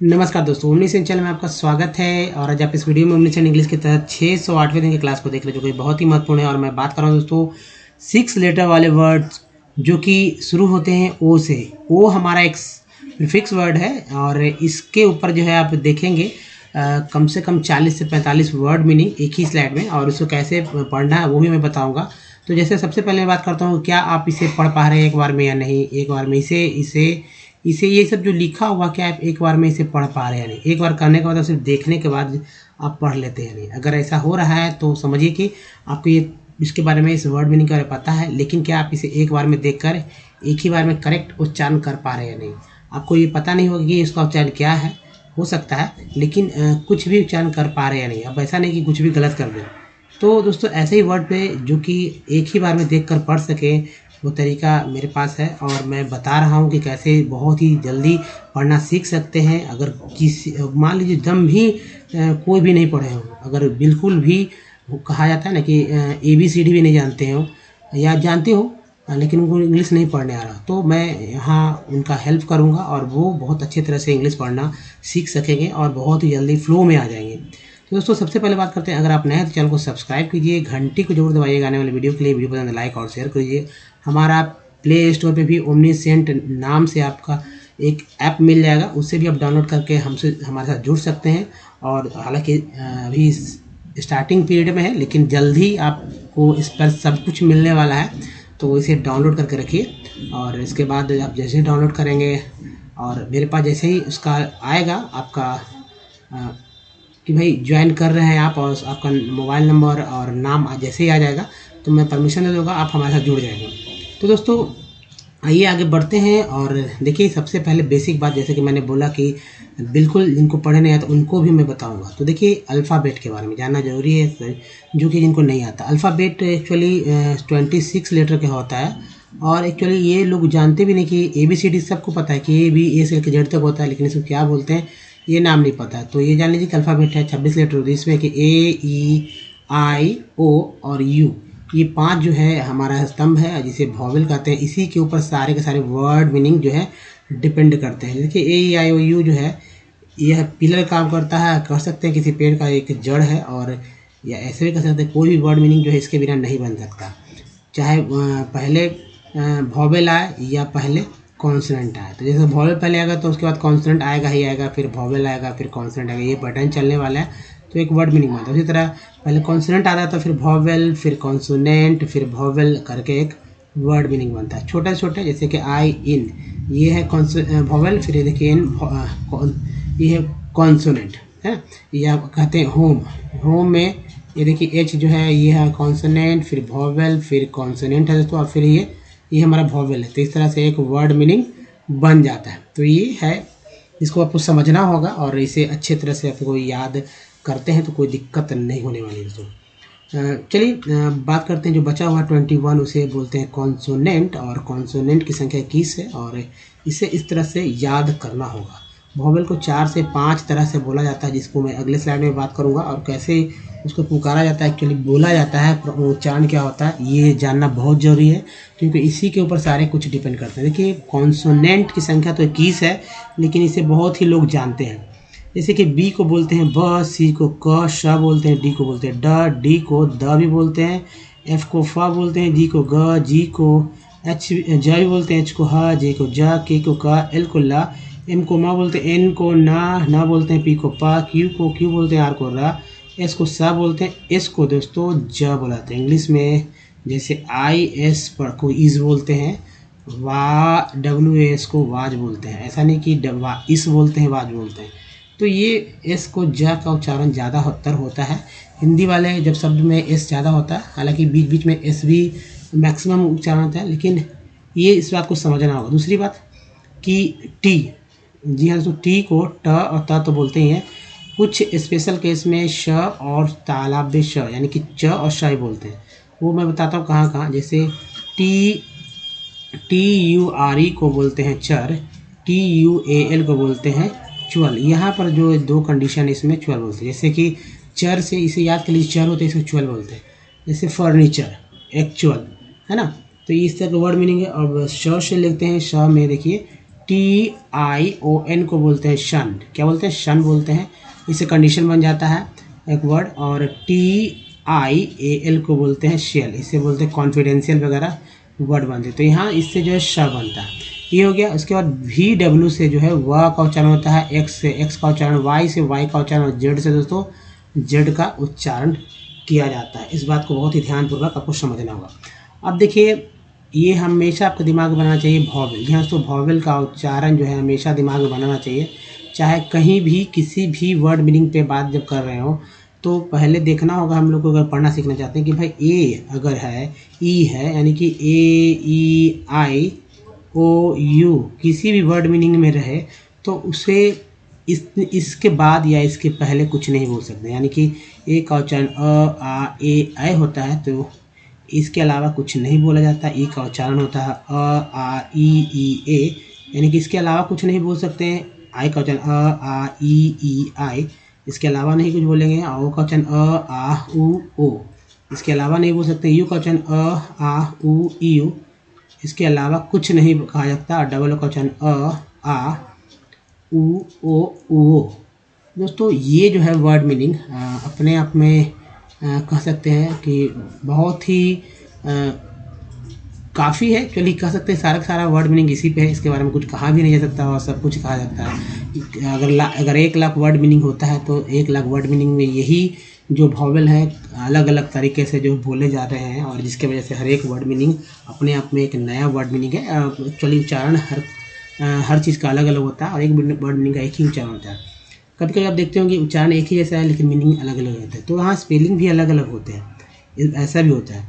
नमस्कार दोस्तों, omniscient channel में आपका स्वागत है। और आज आप इस वीडियो में ओमनीसेंट इंग्लिश के तहत 608वें दिन की क्लास को देख रहे हैं, जो कि बहुत ही महत्वपूर्ण है। और मैं बात कर रहा हूँ दोस्तों 6 लेटर वाले वर्ड्स जो कि शुरू होते हैं ओ से। ओ हमारा एक प्रीफिक्स वर्ड है और इसके ऊपर जो है आप देखेंगे कम से कम 40 से 45 वर्ड मीनिंग एक ही स्लाइड में, और उसको कैसे पढ़ना है वो भी मैं बताऊँगा। तो जैसे सबसे पहले मैं बात करता हूँ, क्या आप इसे पढ़ पा रहे हैं एक बार में या नहीं। एक बार में इसे ये सब जो लिखा हुआ, क्या आप एक बार में इसे पढ़ पा रहे हैं या नहीं। एक बार करने के बाद सिर्फ देखने के बाद आप पढ़ लेते हैं नहीं। अगर ऐसा हो रहा है तो समझिए कि आपको ये इसके बारे में, इस वर्ड मीनिंग के बारे में पता है, लेकिन क्या आप इसे एक बार में देखकर एक ही बार में करेक्ट उच्चारण कर पा रहे हैं या नहीं। आपको ये पता नहीं होगा कि इसका उच्चारण क्या है, हो सकता है, लेकिन कुछ भी उच्चारण कर पा रहे हैं या नहीं। अब ऐसा नहीं कि कुछ भी गलत कर दें। तो दोस्तों ऐसे ही वर्ड पे जो कि एक ही बार में देखकर पढ़ सके, वो तरीका मेरे पास है और मैं बता रहा हूँ कि कैसे बहुत ही जल्दी पढ़ना सीख सकते हैं। अगर किसी, मान लीजिए दम भी कोई भी नहीं पढ़े हो, अगर बिल्कुल भी कहा जाता है ना कि ABCD भी नहीं जानते हो या जानते हो लेकिन उनको इंग्लिश नहीं पढ़ने आ रहा, तो मैं यहाँ उनका हेल्प करूँगा और वो बहुत अच्छी तरह से इंग्लिश पढ़ना सीख सकेंगे और बहुत ही जल्दी फ्लो में आ जाएंगे। तो दोस्तों सबसे पहले बात करते हैं, अगर आप नए हैं तो चैनल को सब्सक्राइब कीजिए, घंटी को जरूर दबाइएगा आने वाले वीडियो के लिए। वीडियो पसंद लाइक और शेयर कीजिए। हमारा प्ले स्टोर पे भी ओमनीसेंट नाम से आपका एक ऐप मिल जाएगा, उससे भी आप डाउनलोड करके हमसे हमारे साथ जुड़ सकते हैं। और हालांकि अभी स्टार्टिंग पीरियड में है, लेकिन जल्द ही आपको इस पर सब कुछ मिलने वाला है, तो इसे डाउनलोड करके रखिए। और इसके बाद आप जैसे ही डाउनलोड करेंगे और मेरे पास जैसे ही उसका आएगा आपका कि भाई ज्वाइन कर रहे हैं आप, और आपका मोबाइल नंबर और नाम जैसे ही आ जाएगा तो मैं परमिशन दे दूँगा, आप हमारे साथ जुड़ जाएंगे। तो दोस्तों आइए आगे बढ़ते हैं। और देखिए सबसे पहले बेसिक बात, जैसे कि मैंने बोला कि बिल्कुल जिनको पढ़े नहीं आता उनको भी मैं बताऊंगा। तो देखिए अल्फ़ाबेट के बारे में जानना जरूरी है, जो कि जिनको नहीं आता। अल्फ़ाबेट एक्चुअली 26 लेटर का होता है, और एक्चुअली ये लोग जानते भी नहीं कि ABCD सबको पता है कि A से लेकर Z तक होता है, लेकिन इसको क्या बोलते हैं ये नाम नहीं पता। तो ये जान लीजिए कि अल्फ़ाबेट है 26 लेटर, इसमें कि A, E, I, O और U, ये 5 जो है हमारा स्तंभ है, जिसे वॉवेल कहते हैं। इसी के ऊपर सारे के सारे वर्ड मीनिंग जो है डिपेंड करते हैं। देखिए A, E, I, O, U जो है यह पिलर काम करता है, कह सकते हैं किसी पेड़ का एक जड़ है, और या ऐसे भी कह सकते हैं कोई भी वर्ड मीनिंग जो है इसके बिना नहीं बन सकता, चाहे पहले वॉवेल आए या पहले कॉन्सोनेंट आए। तो जैसे वॉवेल पहले आएगा तो उसके बाद कॉन्सोनेंट आएगा ही आएगा, फिर वॉवेल आएगा, फिर कॉन्सोनेंट आएगा, ये पैटर्न चलने वाला है। तो एक वर्ड मीनिंग बनता है। उसी तरह पहले कॉन्सोनेंट आता है तो फिर वॉवेल, फिर कॉन्सोनेंट, फिर वॉवेल करके एक वर्ड मीनिंग बनता है। छोटे छोटे, जैसे कि आई इन, ये है वॉवेल, फिर ये देखिए इन, ये है कॉन्सोनेंट है। या कहते हैं होम, होम में ये देखिए H जो है ये है कॉन्सोनेंट, फिर वॉवेल, फिर कॉन्सोनेंट है दोस्तों, और फिर ये हमारा वॉवेल है। तो इस तरह से एक वर्ड मीनिंग बन जाता है। तो ये है, इसको आपको समझना होगा, और इसे अच्छे तरह से आपको याद करते हैं तो कोई दिक्कत नहीं होने वाली दोस्तों। चलिए बात करते हैं जो बचा हुआ 21, उसे बोलते हैं कॉन्सोनेंट, और कॉन्सोनेंट की संख्या 21 है, और इसे इस तरह से याद करना होगा। वॉवेल को 4 से 5 तरह से बोला जाता है, जिसको मैं अगले स्लाइड में बात करूंगा, और कैसे उसको पुकारा जाता है, एक्चुअली बोला जाता है, उच्चारण क्या होता है ये जानना बहुत जरूरी है, क्योंकि इसी के ऊपर सारे कुछ डिपेंड करते हैं। देखिए कॉन्सोनेंट की संख्या तो 21 है, लेकिन इसे बहुत ही लोग जानते हैं। जैसे कि B को बोलते हैं ब, C को क, श बोलते हैं, D को बोलते हैं ड, D को द भी बोलते हैं, F को फ बोलते हैं, G को ग, G को H, ज भी बोलते हैं, H को ह, J को ज, K को क, L को ला, M को म बोलते हैं, N को न बोलते हैं, P को प, Q को क्यू बोलते हैं, R को र, S को स बोलते हैं, S को दोस्तों ज बुलाते हैं। इंग्लिश में जैसे IS पर को इज बोलते हैं, WAS को वाज बोलते हैं। ऐसा नहीं कि इस बोलते हैं, वाज बोलते हैं। तो ये S को ज का उच्चारण ज़्यादा होता है। हिंदी वाले जब शब्द में S ज़्यादा होता है, हालांकि बीच बीच में S भी मैक्सिमम उच्चारण होता है, लेकिन ये इस बात को समझना होगा। दूसरी बात कि T, जी हाँ दोस्तों, T को ट और त तो बोलते ही हैं। कुछ स्पेशल केस में श और तालाब श, यानी कि च और श ही बोलते हैं। वो मैं बताता हूँ कहाँ कहाँ। जैसे TURE को बोलते हैं चर, TUAL को बोलते हैं च्वल। यहाँ पर जो 2 कंडीशन है इसमें च्वल बोलते हैं। जैसे कि चर से इसे याद कर लीजिए, चर होते हैं इसको च्वल बोलते हैं। जैसे फर्नीचर, एक्चुअल, है ना। तो इस तरह का वर्ड मीनिंग है। अब श से लिखते हैं, श में देखिए TION को बोलते हैं शन। क्या बोलते हैं? शन बोलते हैं। इससे कंडीशन बन जाता है एक वर्ड। और TIAL को बोलते हैं शेल। इसे बोलते हैं कॉन्फिडेंशियल वगैरह वर्ड बनते हैं। तो यहाँ इससे जो है श बनता है, ये हो गया। उसके बाद VW से जो है व का उच्चारण होता है, X से X का उच्चारण, Y से Y का उच्चारण, और Z से दोस्तों Z का उच्चारण किया जाता है। इस बात को बहुत ही ध्यानपूर्वक आपको समझना होगा। अब देखिए, ये हमेशा आपको दिमाग में बनाना चाहिए वॉवेल। जी हाँ दोस्तों, वॉवेल का उच्चारण जो है हमेशा दिमाग में बनाना चाहिए। चाहे कहीं भी किसी भी वर्ड मीनिंग पे बात जब कर रहे हो तो पहले देखना होगा, हम लोग को अगर पढ़ना सीखना चाहते हैं कि भाई ए अगर है, ई है, यानी कि AEIOU किसी भी वर्ड मीनिंग में रहे तो उसे इसके बाद या इसके पहले कुछ नहीं बोल सकते। यानी कि ए का उच्चारण ऐ होता है तो इसके अलावा कुछ नहीं बोला जाता। ई का उच्चारण होता है ई ए, यानी कि इसके अलावा कुछ नहीं बोल सकते हैं। आई का उच्चारण ई आई, इसके अलावा नहीं कुछ बोलेंगे। ओ का उच्चारण उ ओ, इसके अलावा नहीं बोल सकते। यू का उच्चारण उ यू, इसके अलावा कुछ नहीं कहा जाता। डबल ओ का उच्चारण उ ओ। दोस्तों ये जो है वर्ड मीनिंग अपने आप में कह सकते हैं कि बहुत ही काफ़ी है। चलिए कह सकते हैं सारा का सारा वर्ड मीनिंग इसी पे है। इसके बारे में कुछ कहा भी नहीं जा सकता और सब कुछ कहा जाता है। अगर 1 लाख वर्ड मीनिंग होता है तो 1 लाख वर्ड मीनिंग में यही जो वॉवेल है अलग अलग तरीके से जो बोले जा रहे हैं, और जिसके वजह से हर एक वर्ड मीनिंग अपने आप में एक नया वर्ड मीनिंग है। एक्चुअली उच्चारण हर चीज़ का अलग अलग होता है और एक वर्ड मीनिंग का एक ही उच्चारण होता है। कभी कभी आप देखते होंगे उच्चारण एक ही जैसा है लेकिन मीनिंग अलग अलग होता है, तो वहाँ स्पेलिंग भी अलग अलग होते हैं, ऐसा भी होता है।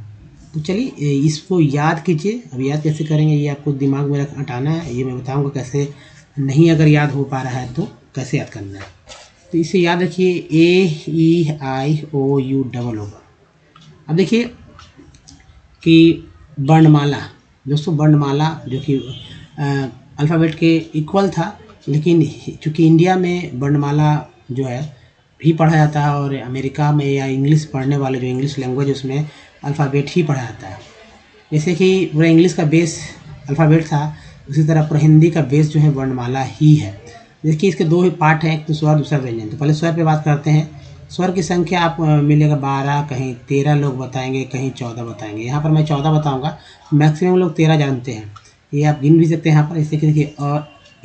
तो चलिए इसको याद कीजिए। अब याद कैसे करेंगे ये आपको दिमाग में हटाना है, ये मैं बताऊंगा कैसे। नहीं अगर याद हो पा रहा है तो कैसे याद करना है, तो इसे याद रखिए AEIOU। अब देखिए कि वर्णमाला, दोस्तों वर्णमाला जो कि अल्फ़ाबेट के इक्वल था, लेकिन चूँकि इंडिया में वर्णमाला जो है भी पढ़ा जाता है और अमेरिका में या इंग्लिश पढ़ने वाले जो इंग्लिश लैंग्वेज उसमें अल्फ़ाबेट ही पढ़ा जाता है। जैसे कि पूरा इंग्लिश का बेस अल्फ़ाबेट था, उसी तरह पूरा हिंदी का बेस जो है वर्णमाला ही है। देखिए इसके दो ही पार्ट हैं, एक तो स्वर दूसरा व्यंजन। तो पहले स्वर पे बात करते हैं। स्वर की संख्या आप मिलेगा 12, कहीं 13 लोग बताएंगे, कहीं 14 बताएंगे। यहाँ पर मैं 14 बताऊँगा, मैक्सिमम लोग 13 जानते हैं। ये आप गिन भी सकते हैं यहाँ पर। जैसे कि देखिए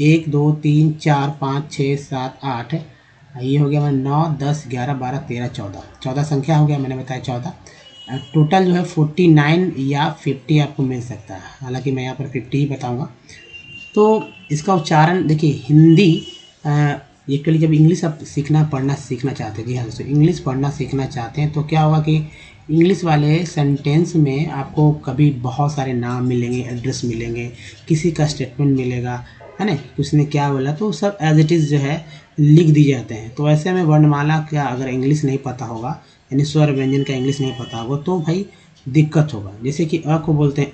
1 2 3 4 5 6 7 8, ये हो गया मैं 9 10 11 12 13 14, 14 संख्या हो गया, मैंने बताया 14। टोटल जो है 49 या 50 आपको मिल सकता है, हालांकि मैं यहाँ पर 50 ही बताऊँगा। तो इसका उच्चारण देखिए, हिंदी एक्चुअली जब इंग्लिश आप पढ़ना सीखना चाहते हैं, जी हाँ दोस्तों, इंग्लिश पढ़ना सीखना चाहते हैं तो क्या होगा कि इंग्लिश वाले सेंटेंस में आपको कभी बहुत सारे नाम मिलेंगे, एड्रेस मिलेंगे, किसी का स्टेटमेंट मिलेगा, है ना, उसने क्या बोला, तो सब एज इट इज़ जो है लिख दिए जाते हैं। तो ऐसे में वर्णमाला का अगर इंग्लिश नहीं पता होगा, यानी स्वर व्यंजन का इंग्लिश नहीं पता होगा तो भाई दिक्कत होगा। जैसे कि अ को बोलते हैं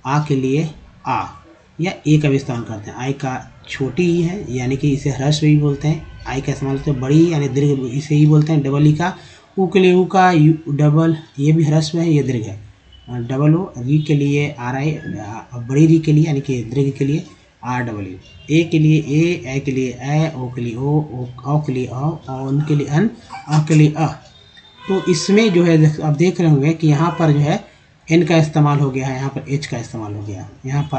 आ के लिए आ, या ए का भी इस्तेमाल करते हैं। आई का छोटी ही है, यानी कि इसे ह्रस्व भी बोलते हैं। आई का इस्तेमाल करते हैं बड़ी, यानी दीर्घ, इसे ही बोलते हैं। डबल ई का, ऊ के लिए ऊ का डबल, ये भी ह्रस्व है, ये दीर्घ है। डबल ओ, री के लिए आर आई, बड़ी री के लिए यानी कि दीर्घ के लिए आर डबल ई, ए के लिए ए के लिए ए, ओ के लिए ओ के लिए उन के लिए अन, अ के लिए अ। तो इसमें जो है आप देख रहे होंगे कि यहाँ पर जो है एन का इस्तेमाल हो गया है, यहाँ पर एच का इस्तेमाल हो गया, यहाँ पर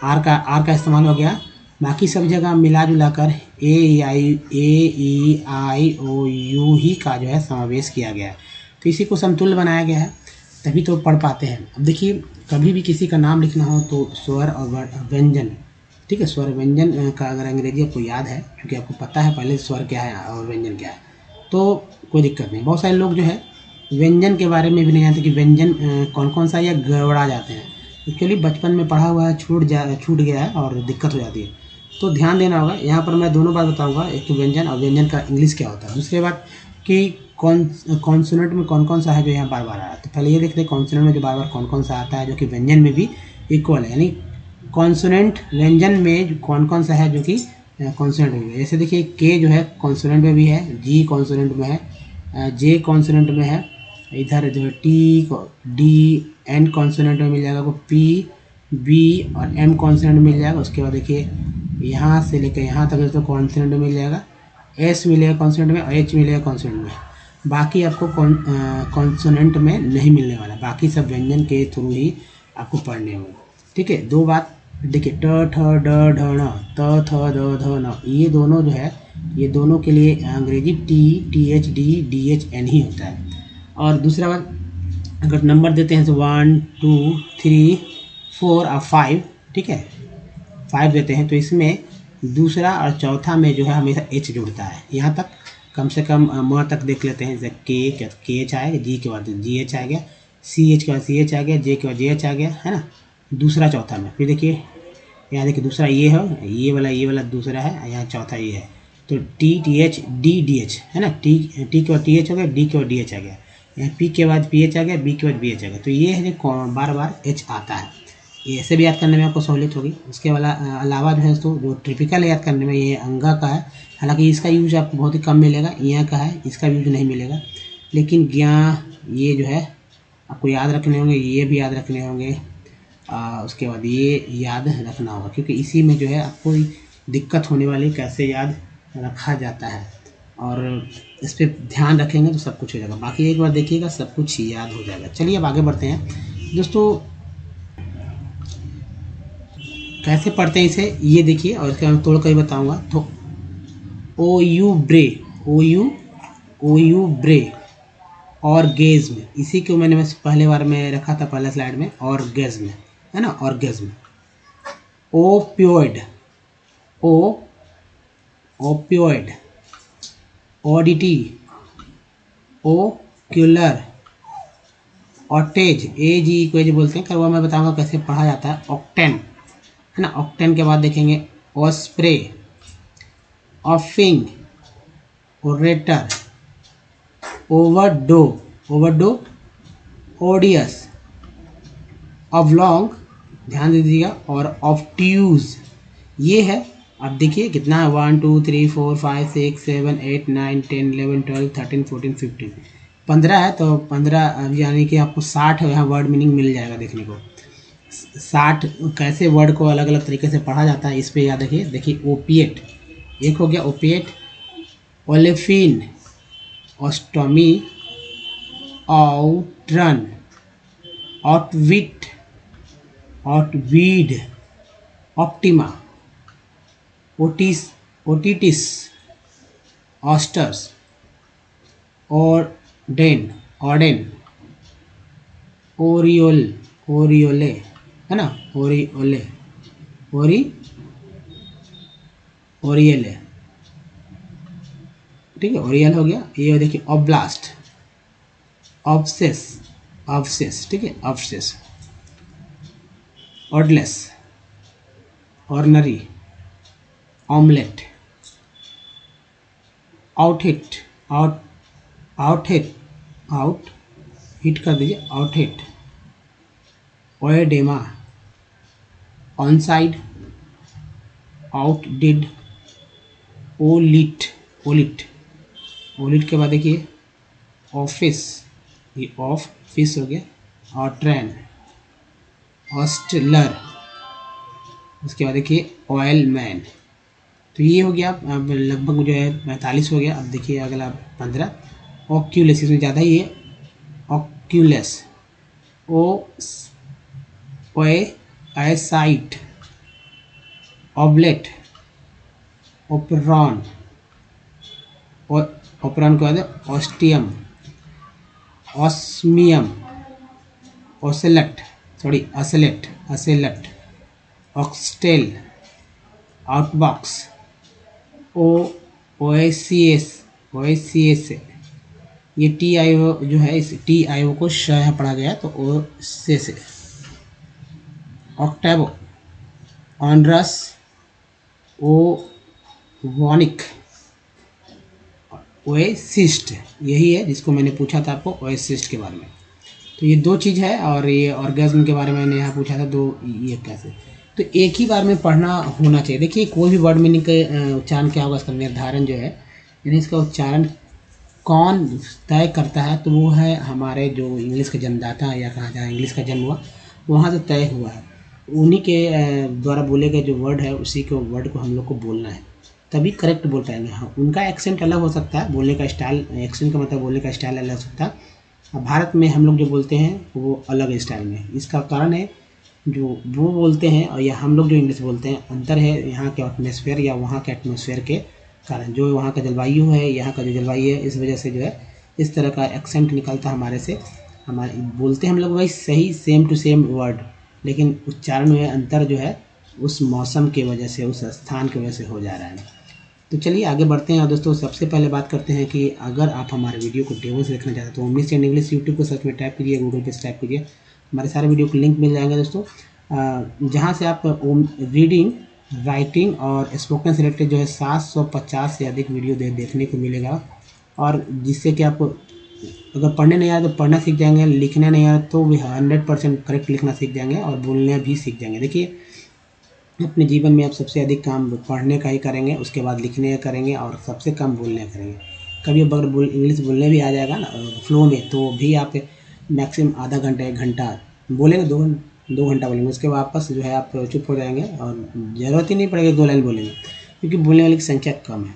आर का इस्तेमाल हो गया। बाकी सब जगह मिला जुला कर AEIOU ही का जो है समावेश किया गया है। तो इसी को समतुल्य बनाया गया है, तभी तो पढ़ पाते हैं। अब देखिए कभी भी किसी का नाम लिखना हो तो स्वर और व्यंजन, ठीक है, स्वर व्यंजन का अगर अंग्रेजी आपको याद है, क्योंकि आपको पता है पहले स्वर क्या है और व्यंजन क्या है, तो कोई दिक्कत नहीं। बहुत सारे लोग जो है व्यंजन के बारे में भी नहीं जानते कि व्यंजन कौन कौन सा, या गड़बड़ा जाते हैं। एक्चुअली बचपन में पढ़ा हुआ है, छूट गया है और दिक्कत हो जाती है, तो ध्यान देना होगा। यहाँ पर मैं दोनों बात बताऊँगा, एक तो व्यंजन और व्यंजन का इंग्लिश क्या होता है। दूसरी बात कि कॉन्सोनेंट में कौन कौन सा है जो यहाँ बार बार आ रहा है। तो पहले ये देखते हैं कॉन्सोनेंट में जो बार बार कौन कौन सा आता है जो कि व्यंजन में भी इक्वल है, यानी कॉन्सोनेंट व्यंजन में कौन कौन सा है जो कि कॉन्सोनेंट में भी है। जैसे देखिए के जो है कॉन्सोनेंट में भी है, जी कॉन्सोनेंट में है, जे कॉन्सोनेंट में है, इधर जो है टी डी एन कॉन्सोनेंट में मिल जाएगा आपको, पी बी और एम कॉन्सोनेंट मिल जाएगा। उसके बाद देखिए यहाँ से लेकर यहाँ तक तो कॉन्सोनेंट मिल जाएगा, एस मिलेगा कॉन्सोनेंट में और एच मिलेगा कॉन्सोनेंट में। बाकी आपको कॉन्सोनेंट में नहीं मिलने वाला, बाकी सब व्यंजन के थ्रू ही आपको पढ़ने होंगे। ठीक है, दो बात देखिए, ट ठ ड ढ ण, त थ द ध न, ये दोनों जो है ये दोनों के लिए अंग्रेजी T H D H N ही होता है। और दूसरा बात, अगर नंबर देते हैं तो 1 2 3 4 और 5, ठीक है 5 देते हैं तो इसमें दूसरा और चौथा में जो है हमेशा एच जुड़ता है। यहाँ तक कम से कम म तक देख लेते हैं, जैसे के एच आएगा, जी के बाद जी एच आ गया, सी एच के बाद सी एच आ गया, जे के बाद जे एच आ गया, है ना, दूसरा चौथा में। फिर देखिए यहाँ देखिए दूसरा ये है, ये वाला दूसरा है, यहाँ चौथा ये है। तो टी एच डी एच है ना, टी के बाद टी एच हो गया, डी के बाद डी एच आ गया, यहाँ पी के बाद पी एच आ गया, बी के बाद बी एच आ गया। तो ये है जो बार बार एच आता है, ये ऐसे भी याद करने में आपको सहूलियत होगी। उसके अलावा जो है तो जो ट्रिपिकल याद करने में ये अंगा का है, हालांकि इसका यूज आपको बहुत ही कम मिलेगा, यहाँ का है इसका यूज नहीं मिलेगा। लेकिन ज्ञा ये जो है आपको याद रखने होंगे, ये भी याद रखने होंगे, उसके बाद ये याद रखना होगा, क्योंकि इसी में जो है आपको दिक्कत होने वाली कैसे याद रखा जाता है, और इस पर ध्यान रखेंगे तो सब कुछ हो जाएगा। बाकी एक बार देखिएगा सब कुछ याद हो जाएगा। चलिए अब आगे बढ़ते हैं दोस्तों, कैसे पढ़ते हैं इसे ये देखिए, और इसका मैं तोड़ कर बताऊँगा। तो ओ यू ब्रे ऑर्गेज्म, इसी को मैंने पहले बार में रखा था पहले स्लाइड में, ऑर्गेज्म है ना, ऑर्गेज्म। ओपियोइड, ओपियोइड, ऑडिटी, ओक्यूलर, ऑटेज, एजी को एज बोलते हैं, करवा मैं बताऊंगा कैसे पढ़ा जाता है। ऑक्टेन है ना, ऑक्टेन के बाद देखेंगे ऑस्प्रे, ऑफिंग, ओरेटर, ओवरडो, ओडियस, ऑब्लॉन्ग, ध्यान दे दीजिएगा, और ऑब्ट्यूज। ये है, अब देखिए कितना है, 1 2 3 4 5 6 7 8 9 10 11 12 13 14 15 15 है। तो 15 यानी कि आपको 60 यहाँ वर्ड मीनिंग मिल जाएगा देखने को। 60 कैसे वर्ड को अलग अलग तरीके से पढ़ा जाता है इस पे याद रखिए। देखिए ओपिएट एक हो गया, opiate, olefin, ostomy, outrun, outwit, outweed, optima, otitis, ousters, ordain, oriole है ना, ओरियले, ठीक है, ओरियल हो गया। ये देखिए ऑब्लास्ट, ऑब्सेस, ठीक है, ऑब्सेस, ऑर्डलेस, ऑर्डनरी, ऑमलेट, आउटहिट कर दीजिए, आउटहिट, ओएडेमा, ऑनसाइड, आउटडिड, ओलिट के बाद देखिए ऑफिस, ये ऑफिस हो गया, और ट्रेन, हॉस्टलर, उसके बाद देखिए ऑयल मैन। तो ये हो गया अब लगभग जो है 45 हो गया। अब देखिए अगला 15, ऑक्यूलेस, इसमें ज़्यादा ही है, ऑक्यूलेस, ओएसाइट, ऑब्लेट, ओपरॉन के बाद ऑस्टियम, ऑस्मियम, असेलेट, ऑक्सटेल, आउटबॉक्स, ओएसीएस, ये TIO जो है, इस TIO को श यहाँ पढ़ा गया तो ओ से, ऑक्टेवो, ऑनरस, ओवॉनिक, ओएसिस्ट, यही है जिसको मैंने पूछा था आपको ओएसिस्ट के बारे में। तो ये दो चीज़ है, और ये ऑर्गेज्म के बारे में मैंने यहाँ पूछा था दो, ये कैसे, तो एक ही बार में पढ़ना होना चाहिए। देखिए कोई भी वर्ड मीनिंग का उच्चारण क्या होगा, इसका निर्धारण जो है, यानी इसका उच्चारण कौन तय करता है, तो वो है हमारे जो इंग्लिश के जन्मदाता, या कहा जाए इंग्लिश का जन्म हुआ वहाँ से तय हुआ है। उन्हीं के द्वारा बोले गए जो वर्ड है उसी के वर्ड को हम लोग को बोलना है, तभी करेक्ट बोल पाएंगे। हाँ, उनका एक्सेंट अलग हो सकता है, बोलने का स्टाइल, एक्सेंट का मतलब बोलने का स्टाइल अलग हो सकता है। अब भारत में हम लोग जो बोलते हैं वो अलग स्टाइल में, इसका कारण है जो वो बोलते हैं और या हम लोग जो इंग्लिश बोलते हैं, अंतर है यहाँ के एटमॉस्फेयर या वहाँ के एटमॉस्फेयर के कारण। जो वहाँ का जलवायु है, यहाँ का जो जलवायु है, इस वजह से जो है इस तरह का एक्सेंट निकलता है हमारे से। हमारे बोलते हैं हम लोग वही सही सेम टू सेम वर्ड, लेकिन उच्चारण में अंतर जो है उस मौसम की वजह से, उस स्थान की वजह से हो जा रहा है। तो चलिए आगे बढ़ते हैं। और दोस्तों सबसे पहले बात करते हैं कि अगर आप हमारे वीडियो को डेमो से देखना चाहते हैं तो ओमनी एंड इंग्लिश यूट्यूब को सर्च में टाइप कीजिए, गूगल पे टाइप कीजिए, हमारे सारे वीडियो को लिंक मिल जाएंगे दोस्तों, जहाँ से आप रीडिंग, राइटिंग और स्पोकन से रिलेटेड जो है 750 से अधिक वीडियो देखने को मिलेगा। और जिससे कि आप अगर पढ़ने नहीं आए तो पढ़ना सीख जाएंगे, लिखने नहीं आए तो भी 100% करेक्ट लिखना सीख जाएंगे और बोलने भी सीख जाएंगे। देखिए अपने जीवन में आप सबसे अधिक काम पढ़ने का ही करेंगे, उसके बाद लिखने का करेंगे और सबसे कम बोलने का करेंगे। कभी अगर इंग्लिश बोलने भी आ जाएगा ना फ्लो में, तो भी आप मैक्सिमम आधा घंटा 1 घंटा बोलेंगे, 2 घंटा बोलेंगे, उसके वापस जो है आप चुप हो जाएंगे और ज़रूरत ही नहीं पड़ेगी 2 लाइन बोलेंगे, क्योंकि बोलने वाले की संख्या कम है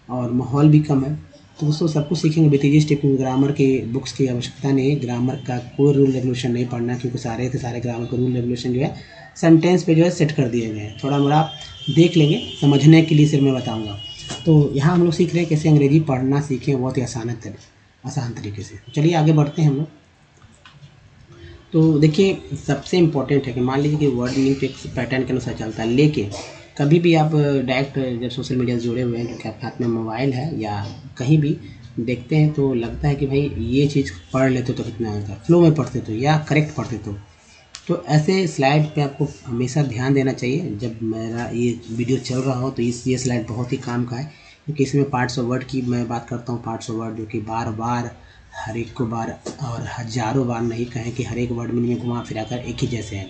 और माहौल भी कम है। तो दोस्तों सब कुछ सीखेंगे विथ ईजी स्टेप। ग्रामर की बुक्स की आवश्यकता नहीं है, ग्रामर का कोई रूल रेगुलेशन नहीं पढ़ना, क्योंकि सारे के सारे ग्रामर के रूल रेगुलेशन जो है सेंटेंस पे जो है सेट कर दिए गए हैं। थोड़ा मोड़ा आप देख लेंगे, समझने के लिए सिर्फ मैं बताऊंगा। तो यहाँ हम लोग सीख रहे हैं कैसे अंग्रेजी पढ़ना सीखें बहुत ही आसान तरीके से। चलिए आगे बढ़ते हैं हम लोग। तो देखिए सबसे इम्पोर्टेंट है कि मान लीजिए कि वर्ड मीनिंग तो एक पैटर्न के अनुसार चलता है, लेकिन कभी भी आप डायरेक्ट जब सोशल मीडिया से जुड़े हुए हैं, क्योंकि आपके हाथ में मोबाइल है या कहीं भी देखते हैं तो लगता है कि भाई ये चीज़ पढ़ लेते तो कितना होता, फ्लो में पढ़ते तो या करेक्ट पढ़ते तो ऐसे स्लाइड पे आपको हमेशा ध्यान देना चाहिए। जब मेरा ये वीडियो चल रहा हो तो ये स्लाइड बहुत ही काम का है, क्योंकि इसमें पार्ट्स ऑफ वर्ड की मैं बात करता हूँ, पार्ट्स ऑफ वर्ड जो कि बार बार हर एक को बार और हजारों बार नहीं कहें कि हर एक वर्ड मीनिंग में घुमा फिरा कर एक ही जैसे हैं।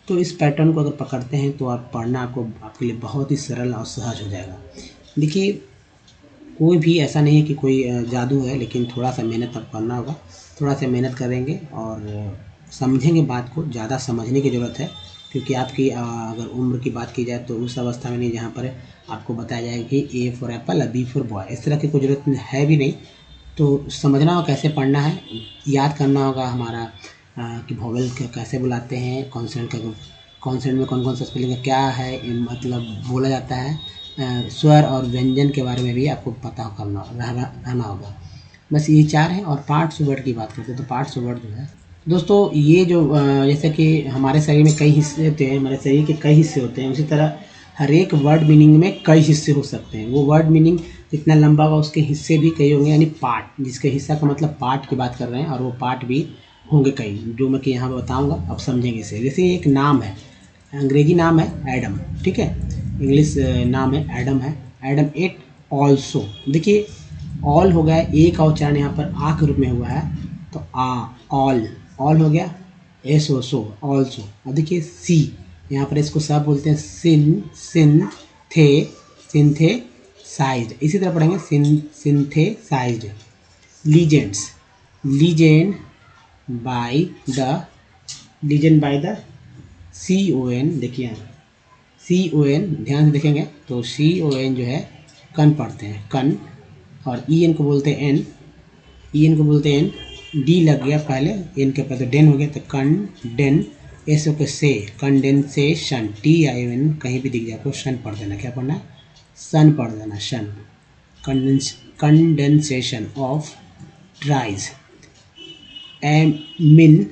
तो इस पैटर्न को अगर पकड़ते हैं तो आप पढ़ना आपके लिए बहुत ही सरल और सहज हो जाएगा। देखिए कोई भी ऐसा नहीं है कि कोई जादू है, लेकिन थोड़ा सा मेहनत आप करना होगा। थोड़ा सा मेहनत करेंगे और समझेंगे बात को, ज़्यादा समझने की ज़रूरत है, क्योंकि आपकी अगर उम्र की बात की जाए तो उस अवस्था में नहीं जहाँ पर आपको बताया जाएगा कि A for apple B for boy, इस तरह की कोई ज़रूरत है भी नहीं। तो समझना होगा कैसे पढ़ना है, याद करना होगा हमारा कि वोवेल कैसे बुलाते हैं, कॉन्सोनेंट में कौन कौन सा स्पेलिंग क्या है, मतलब बोला जाता है, स्वर और व्यंजन के बारे में भी आपको पता रहना होगा। बस ये 4 हैं। और पार्ट्स ऑफ वर्ड की बात करते हैं तो पार्ट्स ऑफ वर्ड जो है दोस्तों, ये जो जैसे कि हमारे शरीर में कई हिस्से होते हैं, हमारे शरीर के कई हिस्से होते हैं, उसी तरह हर एक वर्ड मीनिंग में कई हिस्से हो सकते हैं। वो वर्ड मीनिंग जितना लंबा होगा उसके हिस्से भी कई होंगे, यानी पार्ट, जिसके हिस्सा का मतलब पार्ट की बात कर रहे हैं, और वो पार्ट भी होंगे कई, जो मैं कि यहाँ पर बताऊँगा, अब समझेंगे इसे। जैसे एक नाम है, अंग्रेजी नाम है एडम, ठीक है, इंग्लिश नाम है एडम है, एडम इट ऑल्सो। देखिए ऑल हो गया, एक और उच्चारण यहाँ पर आ के रूप में हुआ है, तो ऑल हो गया, एस ओ सो ऑल्सो। अब देखिए सी, यहाँ पर इसको सब बोलते हैं सिंथेसाइज्ड, इसी तरह पढ़ेंगे synthesized. Legend by the CON, देखिए CON ध्यान से देखेंगे तो CON जो है कन पढ़ते हैं, कन, और EN को बोलते हैं एन, डी लग गया पहले, एन के पहले डेन हो गया, तो कंडेन, एस के से, कंडेंसेशन, TION कहीं भी दिख जाए तो शन पढ़ देना, क्या पढ़ना, सन पढ़ देना, शन, कंडेंसेशन ऑफ ड्राइज, एमिन,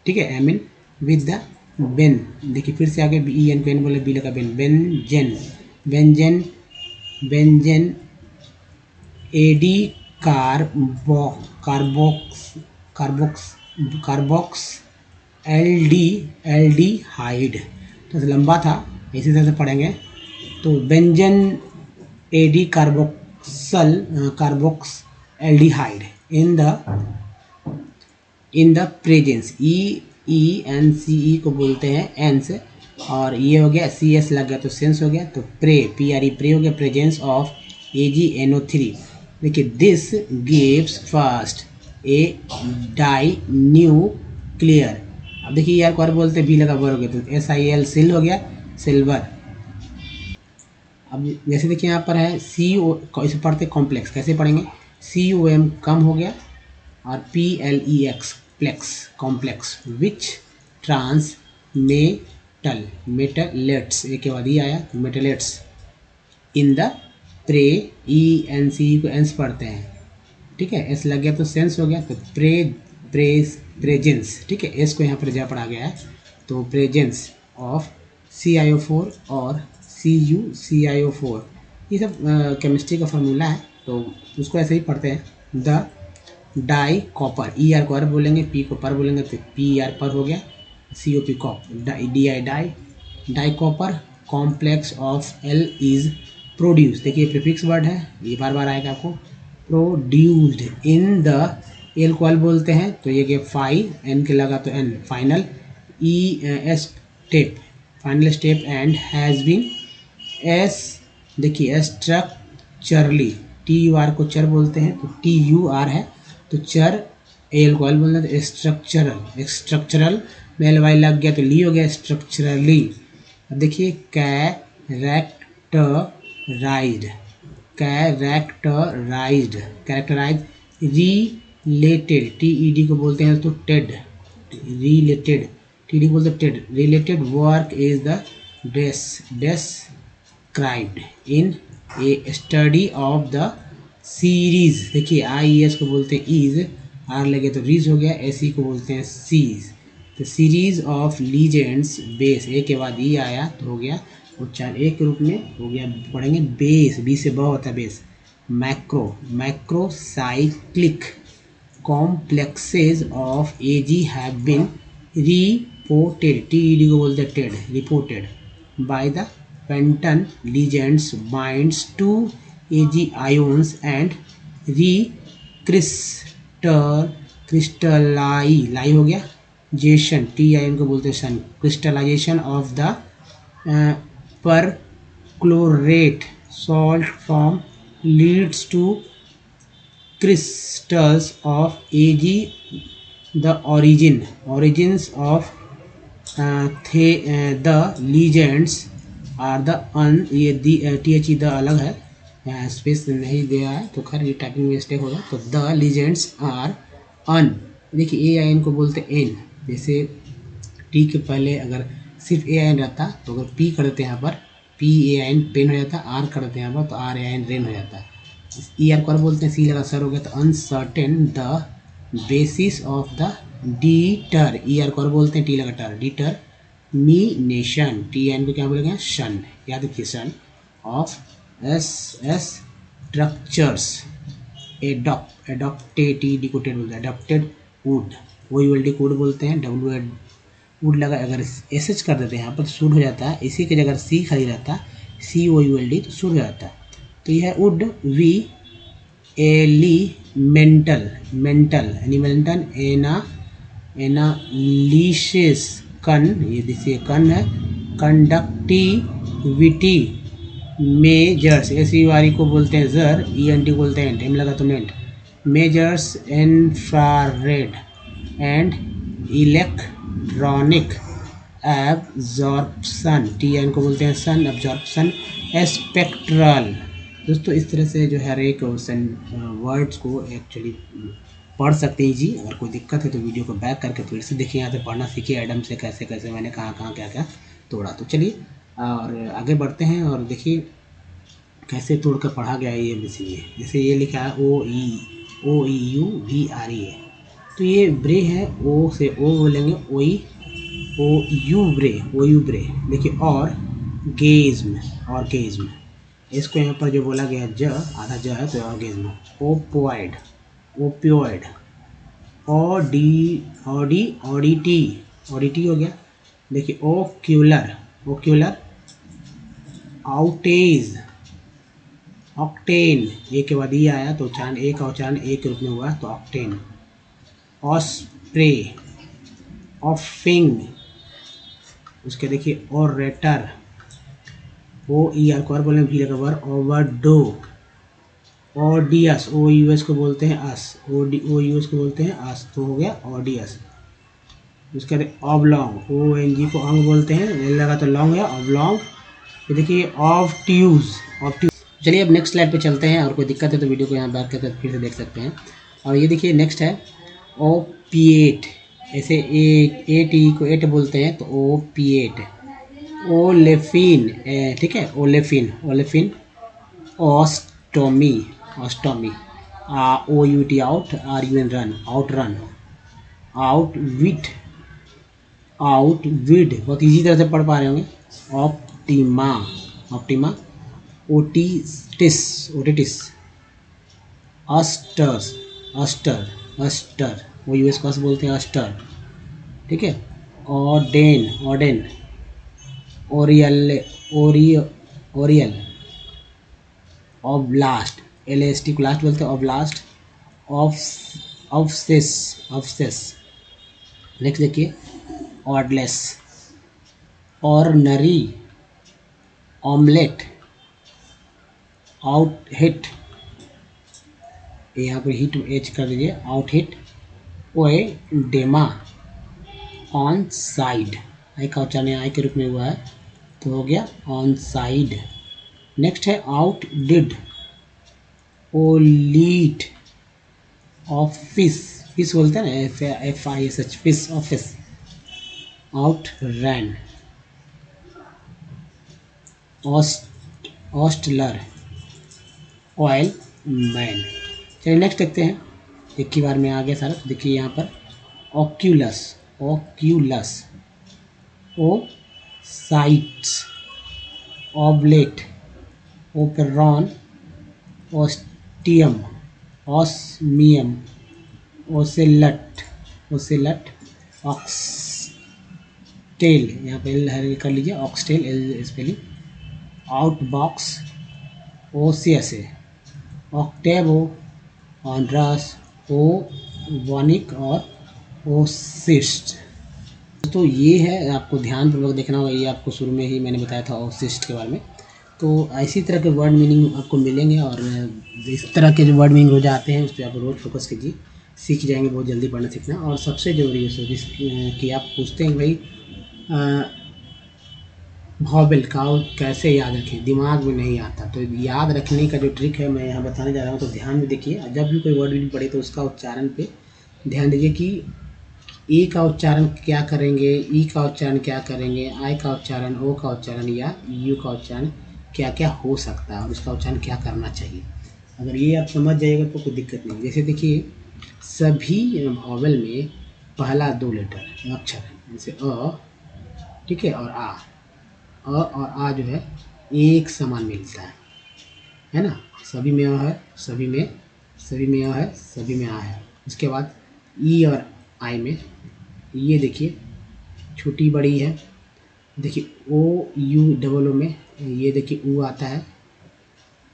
ठीक है, एमिन विद द बेन, देखिए फिर से आगे EN पेन बोले, बी लगा बेन, बेंजेन AD कार्बोक्स एल्डिहाइड, तो लंबा था, इसी तरह से पढ़ेंगे। तो benzene AD carboxaldehyde in the presence, ENCE को बोलते हैं एंस, और ये हो गया CS लग गया तो सेंस हो गया, तो प्रे हो गया, प्रेजेंस ऑफ AgNO3। देखिए this gives first a dinuclear, अब देखिए यार को बोलते हैं, बी लगा वर हो गया तो SIL सिल हो गया, सिल्वर। अब जैसे देखिए यहाँ पर है CO, इसे पढ़ते कॉम्प्लेक्स, कैसे पढ़ेंगे, COM कम हो गया और PLEX प्लेक्स कॉम्प्लेक्स, विच ट्रांस मेटलेट्स, एक के बाद ये आया मेटलेट्स इन द प्रे, ENC को एंस पढ़ते हैं, ठीक है, एस लग गया तो सेंस हो गया, तो प्रेजेंस, ठीक है, एस को यहाँ पर जा पढ़ा गया है, तो प्रेजेंस ऑफ CiO4 और CuCiO4, ये सब केमिस्ट्री का फार्मूला है, तो उसको ऐसे ही पढ़ते हैं। द डाई कॉपर, ER को अर बोलेंगे, P को पर बोलेंगे तो PR पर हो गया, COP cop, DI di copper complex of L is produce, देखिए प्रीफिक्स वर्ड है, ये बार बार आएगा आपको, प्रोड्यूस्ड इन द, एल को एल बोलते हैं तो ये फाइव, एन के लगा तो N, final, step, final step, and has been S, देखिए स्ट्रक्चरली, TUR को चर बोलते हैं तो TUR है, तो चर, एल को एल बोलते हैं तो स्ट्रक्चरल में LY लग गया तो ली हो गया, स्ट्रक्चरली। अब देखिए कैरेक्टराइज्ड, रिलेटेड, TED को बोलते हैं तो टेड, रिलेटेड, TD को बोलते हैं Ted, related work is the described in a study of the series, देखिए IES को बोलते हैं इज, आर लगे तो रीज हो गया, SE को बोलते हैं सीज, तो सीरीज ऑफ लीजेंड्स बेस, ए के बाद ई आया तो हो गया उच्चारण एक के रूप में हो गया, पढ़ेंगे बेस, बी से ब होता है base, macrocyclic complexes of AG have been reported, TED को बोलते हैं टेड, reported by the pendant ligands binds to AG ions and क्रिस्टलाई हो गया, जेशन, TIN को बोलते हैं सन, crystallization of the perchlorate salt form leads to crystals of AG, the origins of the legends are the ये THE द अलग है, स्पेस नहीं दिया है तो खैर ये टाइपिंग मिस्टेक होगा, तो द लीजेंड्स आर अन, देखिए AIN को बोलते हैं एन, जैसे T के पहले अगर सिर्फ AIN रहता तो अगर P कर देते हैं यहाँ पर PAIN पेन हो जाता, R कर देते हैं यहाँ पर तो RAIN रेन हो जाता है, ER को बोलते हैं, C लगा सर हो गया तो uncertain, the basis of the deter, ER को बोलते हैं, T लगा टर, डिटरमिनेशन, TN को क्या बोलेंगे शन, याद रखिए शन ऑफ स्ट्रक्चर्स, एडॉप्टेड, TD को टेड बोलते हैं, एडॉप्टेड वुड, OULD कोड बोलते हैं, WUD वुड लगा, अगर SH कर देते हैं यहाँ पर तो सूट हो जाता है, इसी के जगह C खाली रहता COULD तो सूट हो जाता है, तो यह है वुड, वी एलिमेंटल, एनिमेंटल, एनालिसिस कन, ये देखिए कन है, कंडक्टिविटी मेजर्स, SURE को बोलते हैं जर, ENT को बोलते हैं एम लगा तो मेंट, measures infrared and electronic absorption, TN को बोलते हैं सन, एब्जॉर्प्शन स्पेक्ट्रल। दोस्तों इस तरह से जो है हर एक वर्ड्स को एक्चुअली पढ़ सकते हैं जी। अगर कोई दिक्कत है तो वीडियो को बैक करके फिर से देखिए, यहाँ से पढ़ना सीखिए एडम से, कैसे कैसे मैंने कहाँ क्या क्या तोड़ा। तो चलिए और आगे बढ़ते हैं और देखिए कैसे तोड़ कर पढ़ा गया है ये बेसिए। जैसे ये लिखा है OEUVRE, तो ये ब्रे है, ओ से ओ बोलेंगे OU ब्रे। देखिए और गेज्म, इसको यहाँ पर जो बोला गया ज, आधा ज है तो ऑर्गेज्म। ओपियोइड, ऑडिटी हो गया। देखिए ओक्यूलर, आउटेज, ऑक्टेन, ए के बाद ये आया तो उच्चारण ए का उच्चारण ए के रूप में हुआ तो ऑक्टेन। ऑस्प्रे, ऑफिंग, उसके देखिए ओरेटर, OER को और बोलेंगे भी लगा वर, ओवरडो। ऑडियस, OUS को बोलते हैं अस, OUS को बोलते हैं अस, तो हो गया ऑडियस। उसके बाद ऑबलॉन्ग, ONG को अंग बोलते हैं, एल लगा तो लॉन्ग है, ऑबलॉन्ग। ये देखिए ऑब्ट्यूज, ऑब्ट्यूज। चलिए अब नेक्स्ट स्लाइड पे चलते हैं, और कोई दिक्कत है तो वीडियो को यहाँ बैक करके फिर से देख सकते हैं। और ये देखिए नेक्स्ट है ओपिएट, ऐसे ए टी को एट बोलते हैं तो ओपिएट। ओलेफिन, ठीक है, olefin, olefin. Ostomy, ostomy. OUT out, RUN run, out run. Outwit, outweed, बहुत इजी तरह से पढ़ पा रहे होंगे। Optima, optima. Otitis, otitis. Ousters, ouster, ouster, वो US पास बोलते हैं अस्टर, ठीक है। Ordain, ordain. Oriole, oriole. Oblast, LAST को लास्ट बोलते हैं, ऑब्लास्ट। Offsets, offsets. नेक्स्ट देखिए odourless, ordinary, omelette. Out hit, यहाँ पर हिट एच कर दीजिए, आउट हिट। ओए डेमा, ऑन साइड, आई का उच्चारण आई के रूप में हुआ है तो हो गया ऑन साइड। नेक्स्ट है आउट डिड, ओलीट। ऑफिस, फिस बोलते हैं ना, FISH, फिस, ऑफिस। आउट रैन, ऑस्टलर, ऑयल मैन। चलिए नेक्स्ट देखते हैं, एक ही बार में आ गया सारा। देखिए यहाँ पर oculus, oculus. Oocytes, oblate, operon, ostium, osmium, ocelot, ocelot. Oxtail, यहाँ पे एल कर लीजिए, oxtail, L spelling. Outbox, OCS, octavo, ऑनड्रास, ओवॉनिक और ओसिस्ट। तो ये है, आपको ध्यानपूर्वक देखना होगा, ये आपको शुरू में ही मैंने बताया था ओसिस्ट के बारे में। तो इसी तरह के वर्ड मीनिंग आपको मिलेंगे, और इस तरह के जो वर्ड मीनिंग रोज आते हैं उस पर आप रोज फोकस कीजिए, सीख जाएंगे बहुत जल्दी पढ़ना सीखना। और सबसे ज़रूरी है जिस कि आप पूछते हैं भाई वॉवेल का कैसे याद रखें, दिमाग में नहीं आता, तो याद रखने का जो ट्रिक है मैं यहाँ बताने जा रहा हूँ। तो ध्यान में देखिए, जब भी कोई वर्ड मीनिंग पढ़े तो उसका उच्चारण पे ध्यान दीजिए कि ए का उच्चारण क्या करेंगे, ई का उच्चारण क्या करेंगे, आई का उच्चारण, ओ का उच्चारण या यू का उच्चारण क्या क्या हो सकता है, और उसका उच्चारण क्या करना चाहिए। अगर ये आप समझ जाइएगा तो कोई दिक्कत नहीं। जैसे देखिए सभी वॉवेल में पहला 2 लेटर अक्षर, जैसे अ, ठीक है, और आ, और आ जो है एक समान मिलता है ना। सभी में अ है, सभी में, सभी में अ है, सभी में आ है। उसके बाद ई और आई में ये देखिए छोटी बड़ी है। देखिए OU में ये देखिए ऊ आता है।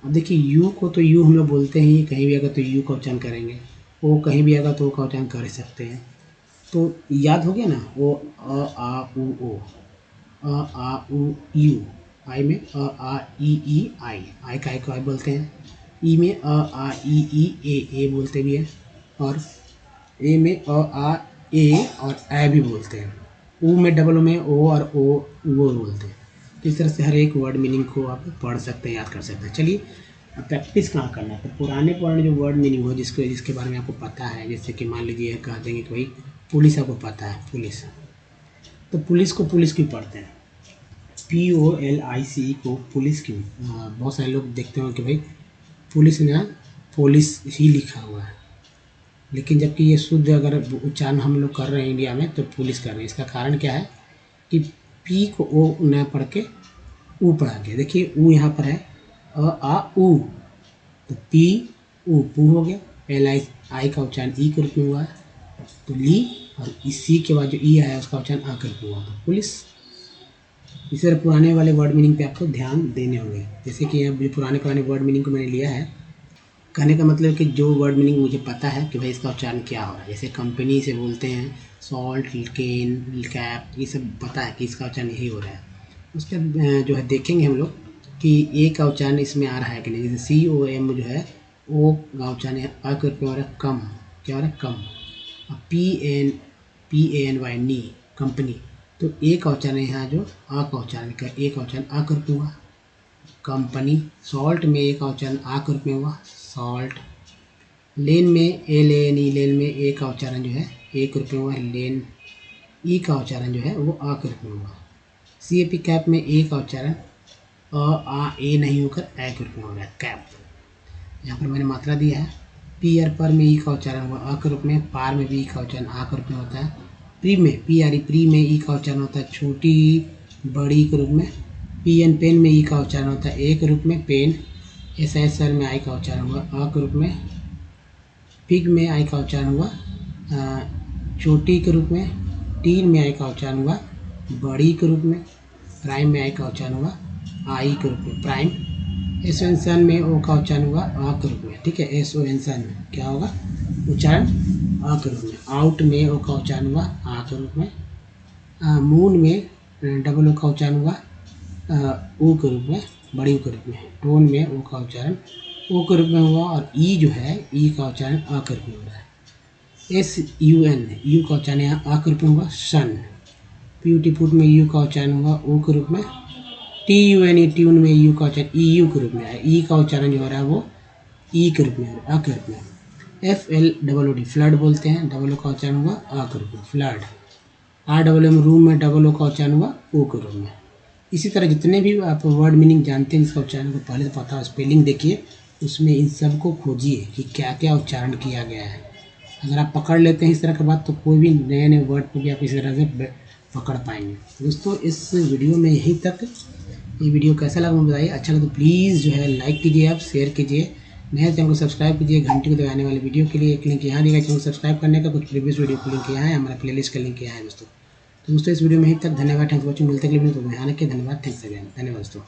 अब देखिए यू को तो यू हम लोग बोलते हैं, कहीं भी अगर तो यू का उच्चारण करेंगे, ओ कहीं भी अगर तो ओ का उच्चारण कर सकते हैं। तो याद हो गया ना, ओ अ आ उ ओ, अ आ उ यू। आई में अ आ ई आई का आई बोलते हैं। ई में अ आ ई ए बोलते भी हैं। और ए में अ आ ए और ए भी बोलते हैं। ऊ में डबल में ओ और ओ वो बोलते हैं। तो इस तरह से हर एक वर्ड मीनिंग को आप पढ़ सकते हैं, याद कर सकते हैं। चलिए अब प्रैक्टिस कहाँ करना है, तो पुराने जो वर्ड मीनिंग हो जिसके बारे में आपको पता है, जैसे कि मान लीजिए कह देंगे कि भाई पुलिस, आपको पता है पुलिस, तो पुलिस को पुलिस क्यों पढ़ते हैं, POLICE को पुलिस क्यों। बहुत सारे लोग देखते हो कि भाई पुलिस में पुलिस ही लिखा हुआ है, लेकिन जबकि ये शुद्ध अगर उच्चारण हम लोग कर रहे हैं इंडिया में तो पुलिस कर रहे हैं। इसका कारण क्या है कि पी को ओ न पढ़ के ऊ पढ़ा गया। देखिए ऊ यहाँ पर है, अ आ ऊ, तो पी ऊ पू हो गया। LI का उच्चारण ई के रूप में हुआ है, तो ली, और इसी के बाद जो ई आया उसका उच्चारण आ के रूप में हुआ, तो पुलिस। इस तरह पुराने वाले वर्ड मीनिंग पे आपको ध्यान देने होंगे। जैसे कि यहाँ पुराने वर्ड मीनिंग को मैंने लिया है, कहने का मतलब कि जो वर्ड मीनिंग मुझे पता है कि भाई इसका उच्चारण क्या हो रहा है। जैसे कंपनी से बोलते हैं सॉल्ट, केन, कैप, ये सब पता है कि इसका उच्चारण यही हो रहा है। उसके जो है देखेंगे हम लोग कि ए का उच्चारण इसमें आ रहा है कि नहीं। जैसे COM जो है ओ का उच्चारण अ के रूप में हो रहा है कम, क्या हो रहा है कम। PN PANY नी कंपनी, तो ए का उच्चारण यहाँ जो आ का उच्चारण का ए का उच्चारण आ कर हुआ। कंपनी, सॉल्ट में ए का उच्चारण आ कर हुआ सॉल्ट। लेन में LANE लेन में ए का उच्चारण जो है ए कर हुआ लेन। ई का उच्चारण जो है वो आ कर हुआ। CAP कैप में ए का उच्चारण आ ए नहीं होकर ए कर हो गया कैप। यहाँ पर मैंने मात्रा दिया है। पीयर पर में ई का उच्चारण हुआ आ के रूप में, पार में भी ई का उच्चारण आ के रूप में होता है। प्री में PRE प्री में ई का उच्चारण होता है छोटी बड़ी के रूप में। PN पेन में ई का उच्चारण होता है ए के रूप में पेन। SISR में आई का उच्चारण हुआ आ के रूप में। पिग में आई का उच्चारण हुआ छोटी के रूप में। टीन में आई का उच्चारण हुआ बड़ी के रूप में। प्राइम में आई का उच्चारण हुआ आई के रूप में प्राइम। एसोएंसन में ओ का उच्चारण हुआ आ के रूप में, ठीक है। एसोएंसन में क्या होगा उच्चारण आ के रूप में। आउट में ओ का उच्चारण हुआ आ के रूप में। मून में डबल ओ का उच्चारण हुआ ओ के रूप में, बड़ी ओ के रूप में। टोन में ओ का उच्चारण ओ के रूप में हुआ और ई जो है ई का उच्चारण आ के रूप में हो रहा है। SUN यू का उच्चारण यहाँ आ के रूप में हुआ सन। ब्यूटीफुल में यू का उच्चारण हुआ ओ के रूप में। TUNE ट्यून में यू का उच्चारण EU के रूप में आया। ई का उच्चारण जो हो रहा है वो ई के रूप में आ के रूप में। FLOOD फ्लड बोलते हैं, डबल ओ का उच्चारण हुआ आ के रूप में फ्लड। RWM रूम में डबल ओ का उच्चारण हुआ ओ के रूप में। इसी तरह जितने भी आप वर्ड मीनिंग जानते हैं इसका उच्चारण को पहले तो पता, स्पेलिंग देखिए, उसमें इन सब को खोजिए कि क्या क्या उच्चारण किया गया है। अगर आप पकड़ लेते हैं इस तरह की बात तो कोई भी नए नए वर्ड को भी आप इसी तरह से पकड़ पाएंगे। दोस्तों इस वीडियो में यहीं तक। ये वीडियो कैसा लगा मुझे बताइए। अच्छा लगा तो प्लीज़ जो है लाइक कीजिए, आप शेयर कीजिए, नए चैनल को सब्सक्राइब कीजिए। घंटी को दबाने वाले वीडियो के लिए एक लिंक यहाँ दिया, चैनल को सब्सक्राइब करने का। कुछ प्रीवियस वीडियो का लिंक यहाँ है, हमारा प्लेलिस्ट का लिंक यहाँ है दोस्तों। तो दोस्तों इस वीडियो में यहीं तक। धन्यवाद, थैंक्स फॉर वॉचिंग। मिलते हैं अगले वीडियो में, तो ध्यान रखिए। धन्यवाद, थैंक्स अगेन, धन्यवाद दोस्तों।